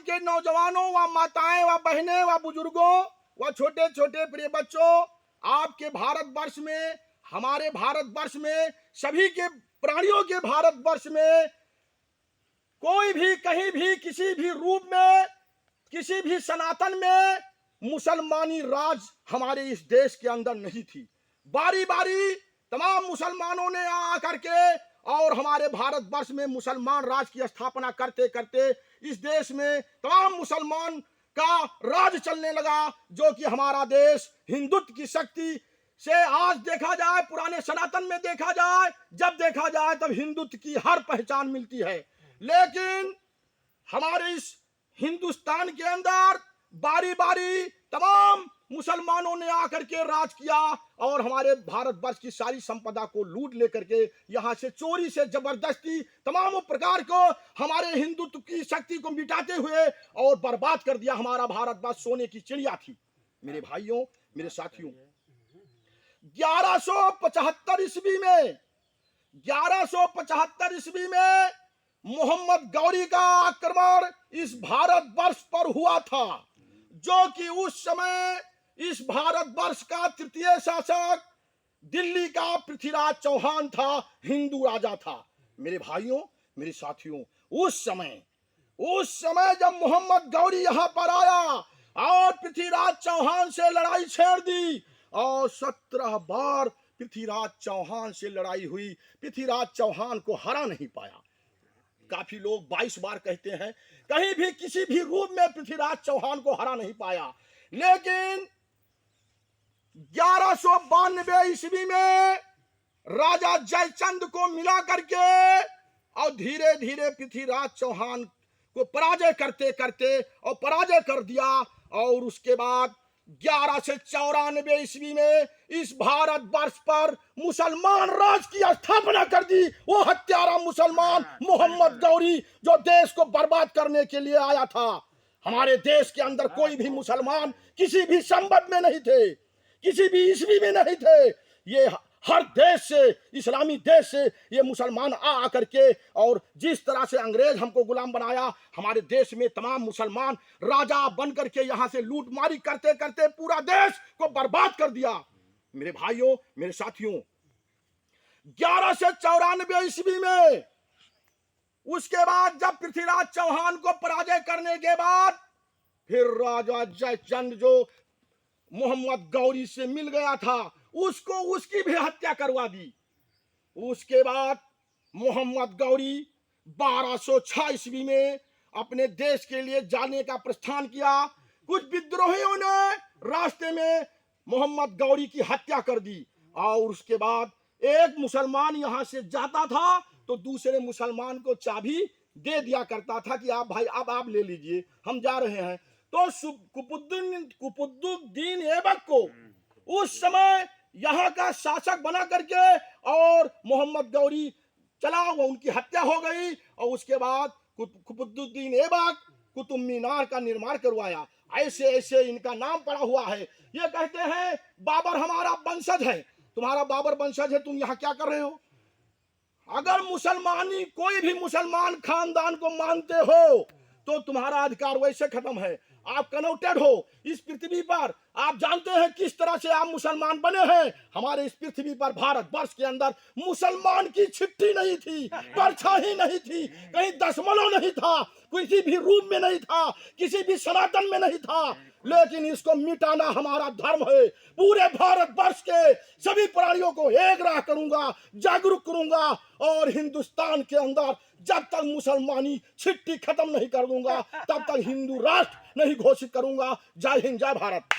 के नौजवानों व माताएं व बहनें व बुजुर्गों व छोटे छोटे प्रिय बच्चों, आपके भारतवर्ष में, हमारे भारतवर्ष में, सभी के प्राणियों के भारतवर्ष में कोई भी कहीं भी किसी भी रूप में, किसी भी सनातन में मुसलमानी राज हमारे इस देश के अंदर नहीं थी। बारी बारी तमाम मुसलमानों ने आकर के और हमारे भारतवर्ष में मुसलमान राज की स्थापना करते करते इस देश में तमाम मुसलमान का राज चलने लगा, जो कि हमारा देश हिंदुत्व की शक्ति से आज देखा जाए, पुराने सनातन में देखा जाए, जब देखा जाए तब हिंदुत्व की हर पहचान मिलती है। लेकिन हमारे इस हिंदुस्तान के अंदर बारी बारी तमाम मुसलमानों ने आकर के राज किया और हमारे भारतवर्ष की सारी संपदा को लूट लेकर के यहाँ से चोरी से जबरदस्ती तमाम प्रकार को हमारे हिंदुत्व की शक्ति को मिटाते हुए और बर्बाद कर दिया। हमारा भारतवर्ष सोने की चिड़िया थी। मेरे भाइयों, मेरे साथियों, 1175 ईस्वी में मोहम्मद गौरी का आक्रमण इस भारतवर्ष पर हुआ था, जो कि उस समय इस भारतवर्ष का तृतीय शासक दिल्ली का पृथ्वीराज चौहान था, हिंदू राजा था। मेरे भाइयों, मेरे साथियों, उस समय जब मोहम्मद गौरी यहां पर आया और पृथ्वीराज चौहान से लड़ाई छेड़ दी और 17 बार पृथ्वीराज चौहान से लड़ाई हुई, पृथ्वीराज चौहान को हरा नहीं पाया। काफी लोग 22 बार कहते हैं, कहीं भी किसी भी रूप में पृथ्वीराज चौहान को हरा नहीं पाया। लेकिन 1192 ईस्वी में राजा जयचंद को मिला करके और धीरे धीरे पृथ्वीराज चौहान को पराजय करते करते और पराजय कर दिया। और उसके बाद 1194 ईस्वी में इस भारतवर्ष पर मुसलमान राज की स्थापना कर दी। वो हत्यारा मुसलमान मोहम्मद गौरी, जो देश को बर्बाद करने के लिए आया था। हमारे देश के अंदर कोई भी मुसलमान किसी भी संबंध में नहीं थे, किसी भी ईस्वी में नहीं थे। ये हर देश से, इस्लामी देश से ये मुसलमान आ करके और जिस तरह से अंग्रेज हमको गुलाम बनाया, हमारे देश में तमाम मुसलमान राजा बन करके यहाँ से लूटमारी करते करते पूरा देश को बर्बाद कर दिया। मेरे भाइयों, मेरे साथियों, 1194 ईस्वी में उसके बाद जब पृथ्वीराज चौहान को पराजय करने के बाद फिर राजा जयचंद जो मोहम्मद गौरी से मिल गया था, उसको उसकी भी हत्या करवा दी। उसके बाद मोहम्मद गौरी 1206 ईस्वी में अपने देश के लिए जाने का प्रस्थान किया। कुछ विद्रोहियों ने रास्ते में मोहम्मद गौरी की हत्या कर दी और उसके बाद एक मुसलमान यहां से जाता था तो दूसरे मुसलमान को चाबी दे दिया करता था कि आप भाई अब आप ले लीजिए, हम जा रहे हैं। तो कुतुबुद्दीन ऐबक को उस समय यहाँ का शासक बना करके और मोहम्मद गौरी चला, वो उनकी हत्या हो गई और उसके बाद कुतुबुद्दीन ऐबक कुतुब मीनार का निर्माण करवाया। ऐसे ऐसे इनका नाम पड़ा हुआ है। ये कहते हैं बाबर हमारा वंशज है, तुम्हारा बाबर वंशज है, तुम यहाँ क्या कर रहे हो? अगर मुसलमानी कोई भी मुसलमान खानदान को मानते हो तो तुम्हारा अधिकार वैसे खत्म है। आप कनौटेड हो इस पृथ्वी पर, आप जानते हैं किस तरह से आप मुसलमान बने हैं। हमारे इस पृथ्वी पर भारतवर्ष के अंदर मुसलमान की छिट्टी नहीं थी, परछाई नहीं थी, कहीं दशमलव नहीं था, किसी भी रूप में नहीं था, किसी भी सनातन में नहीं था। लेकिन इसको मिटाना हमारा धर्म है। पूरे भारतवर्ष के सभी प्राणियों को एक राह करूंगा, जागरूक करूंगा और हिंदुस्तान के अंदर जब तक मुसलमानी छिट्टी खत्म नहीं कर दूंगा तब तक हिंदू राष्ट्र नहीं घोषित करूंगा। जय हिंद, जय भारत।